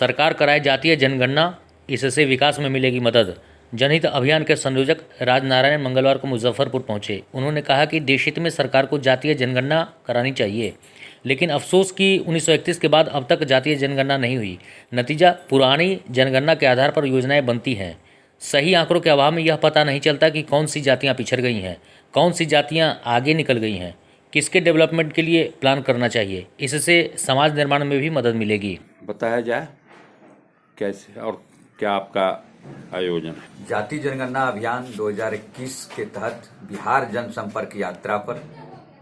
सरकार कराए जातीय जनगणना, इससे विकास में मिलेगी मदद। जनहित अभियान के संयोजक राजनारायण मंगलवार को मुजफ्फरपुर पहुंचे। उन्होंने कहा कि देशहित में सरकार को जातीय जनगणना करानी चाहिए, लेकिन अफसोस कि 1931 के बाद अब तक जातीय जनगणना नहीं हुई। नतीजा, पुरानी जनगणना के आधार पर योजनाएं बनती हैं। सही आंकड़ों के अभाव में यह पता नहीं चलता कि कौन सी जातियां पिछड़ गई हैं, कौन सी जातियां आगे निकल गई हैं, किसके डेवलपमेंट के लिए प्लान करना चाहिए। इससे समाज निर्माण में भी मदद मिलेगी। बताया जाए कैसे और क्या आपका आयोजन है? जाति जनगणना अभियान 2021 के तहत बिहार जनसंपर्क यात्रा पर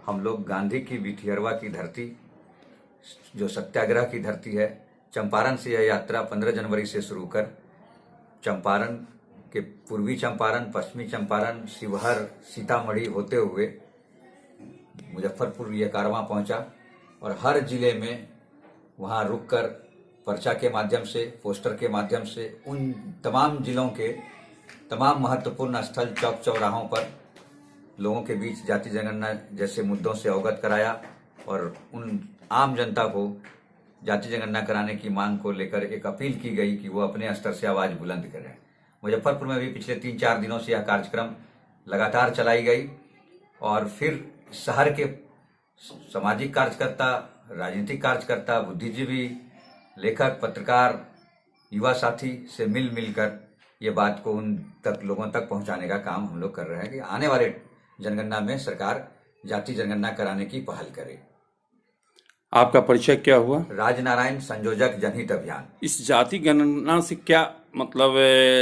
हम लोग गांधी की बिटिहरवा की धरती, जो सत्याग्रह की धरती है, चंपारण से यह यात्रा 15 जनवरी से शुरू कर चंपारण के पूर्वी चंपारण, पश्चिमी चंपारण, शिवहर, सीतामढ़ी होते हुए मुजफ्फरपुर ये कारवां पहुंचा और हर जिले में वहां रुककर पर्चा के माध्यम से, पोस्टर के माध्यम से उन तमाम जिलों के तमाम महत्वपूर्ण स्थल, चौक चौराहों पर लोगों के बीच जाति जनगणना जैसे मुद्दों से अवगत कराया और उन आम जनता को जाति जनगणना कराने की मांग को लेकर एक अपील की गई कि वो अपने स्तर से आवाज बुलंद करें। मुजफ्फरपुर में भी पिछले 3-4 दिनों से यह कार्यक्रम लगातार चलाई गई और फिर शहर के सामाजिक कार्यकर्ता, राजनीतिक कार्यकर्ता, बुद्धिजीवी, लेखक, पत्रकार, युवा साथी से मिलकर ये बात को उन तक लोगों तक पहुंचाने का काम हम लोग कर रहे हैं कि आने वाले जनगणना में सरकार जाति जनगणना कराने की पहल करे। आपका परिचय क्या हुआ? राजनारायण, संयोजक, जनहित अभियान। इस जाति गणना से क्या मतलब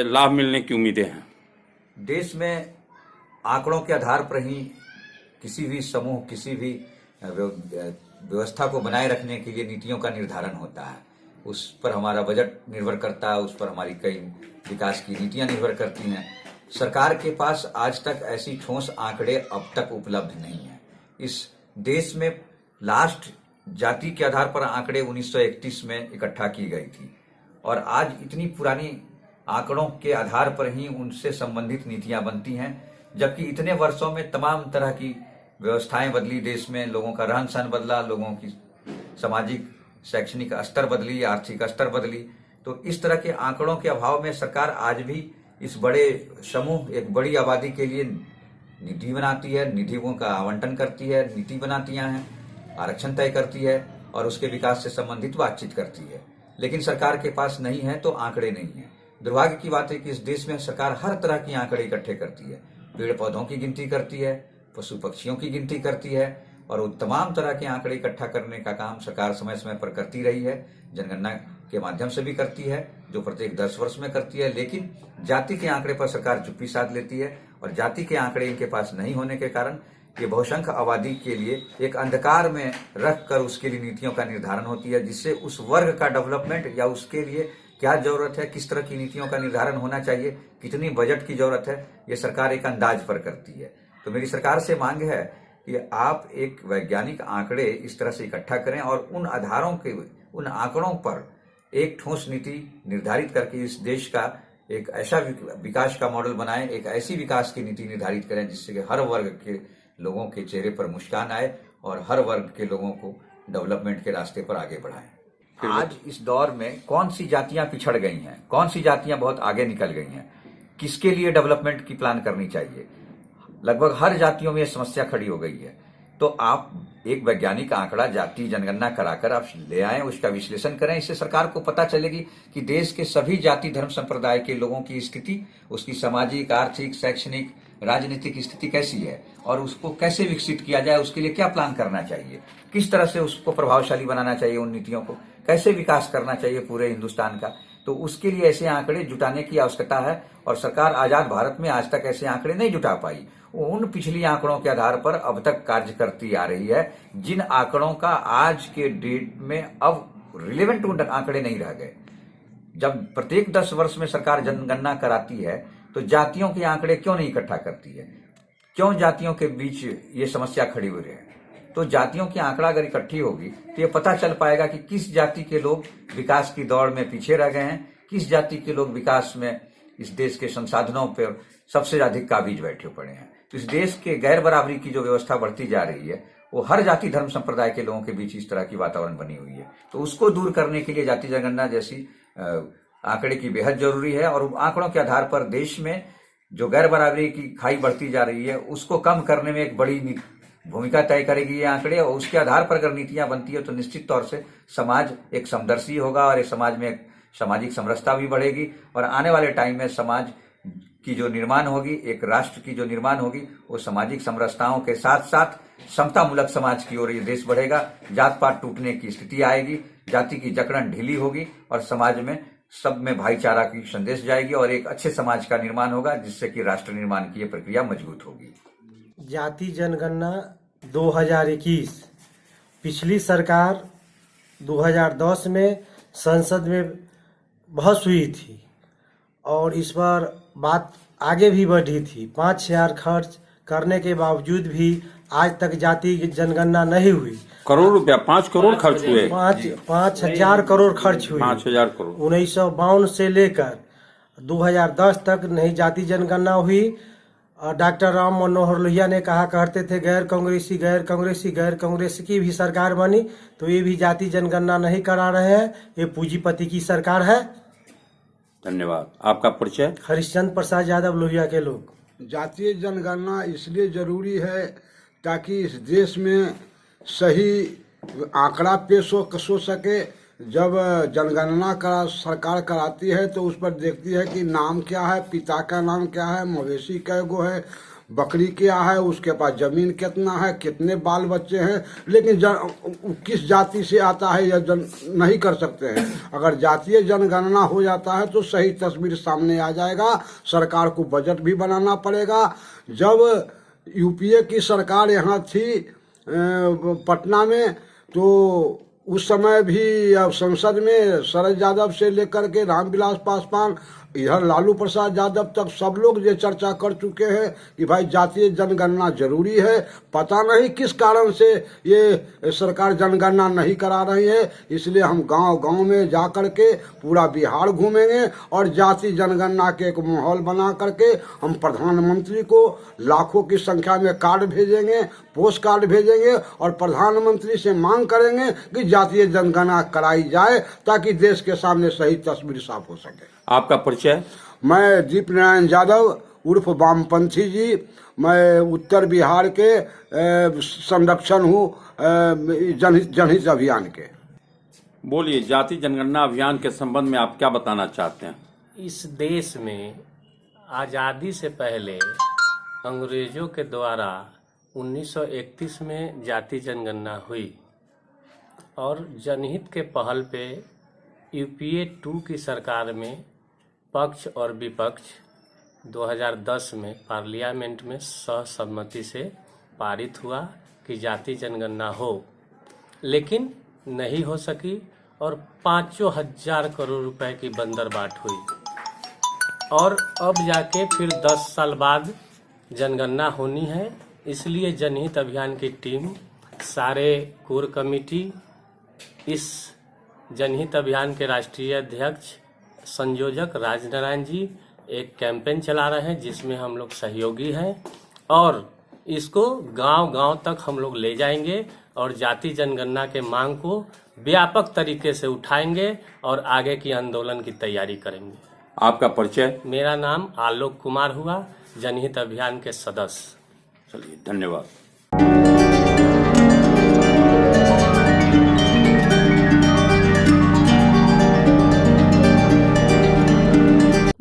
लाभ मिलने की उम्मीदें हैं? देश में आंकड़ों के आधार पर ही किसी भी समूह, किसी भी व्यवस्था को बनाए रखने के लिए नीतियों का निर्धारण होता है। उस पर हमारा बजट निर्भर करता है, उस पर हमारी कई विकास की नीतियां निर्भर करती हैं। सरकार के पास आज तक ऐसी ठोस आंकड़े अब तक उपलब्ध नहीं है। इस देश में लास्ट जाति के आधार पर आंकड़े 1931 में इकट्ठा की गई थी और आज इतनी पुरानी आंकड़ों के आधार पर ही उनसे संबंधित नीतियां बनती हैं, जबकि इतने वर्षों में तमाम तरह की व्यवस्थाएं बदली, देश में लोगों का रहन सहन बदला, लोगों की सामाजिक शैक्षणिक स्तर बदली, आर्थिक स्तर बदली। तो इस तरह के आंकड़ों के अभाव में सरकार आज भी इस बड़े समूह, एक बड़ी आबादी के लिए निधि बनाती है, निधियों का आवंटन करती है, नीति बनाती हैं, आरक्षण तय करती है और उसके विकास से संबंधित बातचीत करती है। लेकिन सरकार के पास नहीं है तो आंकड़े नहीं है। दुर्भाग्य की बात है कि इस देश में सरकार हर तरह की आंकड़े इकट्ठे करती है, पेड़ पौधों की गिनती करती है, पशु पक्षियों की गिनती करती है और वो तमाम तरह के आंकड़े इकट्ठा करने का काम सरकार समय समय पर करती रही है। जनगणना के माध्यम से भी करती है, जो प्रत्येक 10 वर्ष में करती है, लेकिन जाति के आंकड़े पर सरकार चुप्पी साध लेती है और जाति के आंकड़े इनके पास नहीं होने के कारण ये बहुसंख्य आबादी के लिए एक अंधकार में रखकर उसके लिए नीतियों का निर्धारण होती है, जिससे उस वर्ग का डेवलपमेंट या उसके लिए क्या जरूरत है, किस तरह की नीतियों का निर्धारण होना चाहिए, कितनी बजट की जरूरत है, ये सरकार एक अंदाज पर करती है। तो मेरी सरकार से मांग है कि आप एक वैज्ञानिक आंकड़े इस तरह से इकट्ठा करें और उन आधारों के, उन आंकड़ों पर एक ठोस नीति निर्धारित करके इस देश का एक ऐसा विकास का मॉडल बनाएं, एक ऐसी विकास की नीति निर्धारित करें जिससे कि हर वर्ग के लोगों के चेहरे पर मुस्कान आए और हर वर्ग के लोगों को डेवलपमेंट के रास्ते पर आगे बढ़ाएं। आज इस दौर में कौन सी जातियां पिछड़ गई हैं, कौन सी जातियां बहुत आगे निकल गई हैं, किसके लिए डेवलपमेंट की प्लान करनी चाहिए, लगभग हर जातियों में यह समस्या खड़ी हो गई है। तो आप एक वैज्ञानिक आंकड़ा जाति जनगणना कराकर आप ले आएं, उसका विश्लेषण करें। इससे सरकार को पता चलेगी कि देश के सभी जाति धर्म संप्रदाय के लोगों की स्थिति, उसकी सामाजिक, आर्थिक, शैक्षणिक, राजनीतिक स्थिति कैसी है और उसको कैसे विकसित किया जाए, उसके लिए क्या प्लान करना चाहिए, किस तरह से उसको प्रभावशाली बनाना चाहिए, उन नीतियों को कैसे विकास करना चाहिए पूरे हिंदुस्तान का। तो उसके लिए ऐसे आंकड़े जुटाने की आवश्यकता है और सरकार आजाद भारत में आज तक ऐसे आंकड़े नहीं जुटा पाई। उन पिछली आंकड़ों के आधार पर अब तक कार्य करती आ रही है, जिन आंकड़ों का आज के डेट में अब रिलेवेंट आंकड़े नहीं रह गए। जब प्रत्येक 10 वर्ष में सरकार जनगणना कराती है तो जातियों के आंकड़े क्यों नहीं इकट्ठा करती है, क्यों जातियों के बीच ये समस्या खड़ी हुई है? तो जातियों की आंकड़ा अगर इकट्ठी होगी तो ये पता चल पाएगा कि किस जाति के लोग विकास की दौड़ में पीछे रह गए हैं, किस जाति के लोग विकास में इस देश के संसाधनों पर सबसे अधिक काबिज बैठे पड़े हैं। तो इस देश के गैर बराबरी की जो व्यवस्था बढ़ती जा रही है वो हर जाति धर्म संप्रदाय के लोगों के बीच इस तरह की वातावरण बनी हुई है। तो उसको दूर करने के लिए जाति जनगणना जैसी आंकड़े की बेहद जरूरी है और आंकड़ों के आधार पर देश में जो गैर बराबरी की खाई बढ़ती जा रही है उसको कम करने में एक बड़ी भूमिका तय करेगी ये आंकड़े, और उसके आधार पर अगर नीतियां बनती है तो निश्चित तौर से समाज एक समदर्शी होगा और एक समाज में एक सामाजिक समरसता भी बढ़ेगी और आने वाले टाइम में समाज की जो निर्माण होगी, एक राष्ट्र की जो निर्माण होगी, वो सामाजिक समरसताओं के साथ साथ समतामूलक समाज की ओर ये देश बढ़ेगा। जात पात टूटने की स्थिति आएगी, जाति की जकड़न ढीली होगी और समाज में सब में भाईचारा की संदेश जाएगी और एक अच्छे समाज का निर्माण होगा जिससे कि राष्ट्र निर्माण की ये प्रक्रिया मजबूत होगी। जाति जनगणना 2021 पिछली सरकार 2010 में संसद में बहस हुई थी और इस पर बात आगे भी बढ़ी थी। 5,000 खर्च करने के बावजूद भी आज तक जाति जनगणना नहीं हुई। करोड़ रुपया 5 करोड़ खर्च हुए, 5,000 करोड़ खर्च हुई। 5,000 करोड़ 1952 से लेकर 2010 तक नहीं जाति जनगणना हुई। और डॉक्टर राम मनोहर लोहिया ने कहा करते थे गैर कांग्रेसी की भी सरकार बनी तो ये भी जाति जनगणना नहीं करा रहे हैं, ये पूंजीपति की सरकार है। धन्यवाद। आपका परिचय? हरिश्चंद्र प्रसाद यादव, लोहिया के लोग। जातीय जनगणना इसलिए जरूरी है ताकि इस देश में सही आंकड़ा पेश हो सके। जब जनगणना सरकार कराती है तो उस पर देखती है कि नाम क्या है, पिता का नाम क्या है, मवेशी कै गो है, बकरी क्या है, उसके पास जमीन कितना है, कितने बाल बच्चे हैं, लेकिन किस जाति से आता है यह नहीं कर सकते हैं। अगर जातीय जनगणना हो जाता है तो सही तस्वीर सामने आ जाएगा। सरकार को बजट भी बनाना पड़ेगा। जब यूपीए की सरकार यहाँ थी पटना में तो उस समय भी अब संसद में शरद यादव से लेकर के रामविलास पासवान, इधर लालू प्रसाद यादव तक सब लोग ये चर्चा कर चुके हैं कि भाई जातीय जनगणना जरूरी है। पता नहीं किस कारण से ये सरकार जनगणना नहीं करा रही है, इसलिए हम गांव-गांव में जा कर के पूरा बिहार घूमेंगे और जातीय जनगणना के एक माहौल बना करके हम प्रधानमंत्री को लाखों की संख्या में कार्ड भेजेंगे, पोस्ट कार्ड भेजेंगे और प्रधानमंत्री से मांग करेंगे कि जातीय जनगणना कराई जाए ताकि देश के सामने सही तस्वीर साफ हो सके। आपका परिचय? मैं दीप नारायण यादव उर्फ वामपंथी जी। मैं उत्तर बिहार के संरक्षण हूँ जनहित अभियान के। बोलिए, जाति जनगणना अभियान के संबंध में आप क्या बताना चाहते हैं? इस देश में आज़ादी से पहले अंग्रेजों के द्वारा 1931 में जाति जनगणना हुई और जनहित के पहल पे यूपीए 2 की सरकार में पक्ष और विपक्ष 2010 में पार्लियामेंट में सहसम्मति से पारित हुआ कि जाति जनगणना हो, लेकिन नहीं हो सकी और 5,000 करोड़ रुपए की बंदरबाट हुई। और अब जाके फिर 10 साल बाद जनगणना होनी है, इसलिए जनहित अभियान की टीम, सारे कोर कमेटी, इस जनहित अभियान के राष्ट्रीय अध्यक्ष संयोजक राजनारायण जी एक कैंपेन चला रहे हैं जिसमें हम लोग सहयोगी हैं और इसको गांव-गांव तक हम लोग ले जाएंगे और जाति जनगणना के मांग को व्यापक तरीके से उठाएंगे और आगे की आंदोलन की तैयारी करेंगे। आपका परिचय? मेरा नाम आलोक कुमार हुआ, जनहित अभियान के सदस्य। चलिए, धन्यवाद।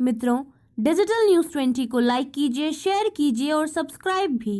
मित्रों, डिजिटल न्यूज़ 20 को लाइक कीजिए, शेयर कीजिए और सब्सक्राइब भी।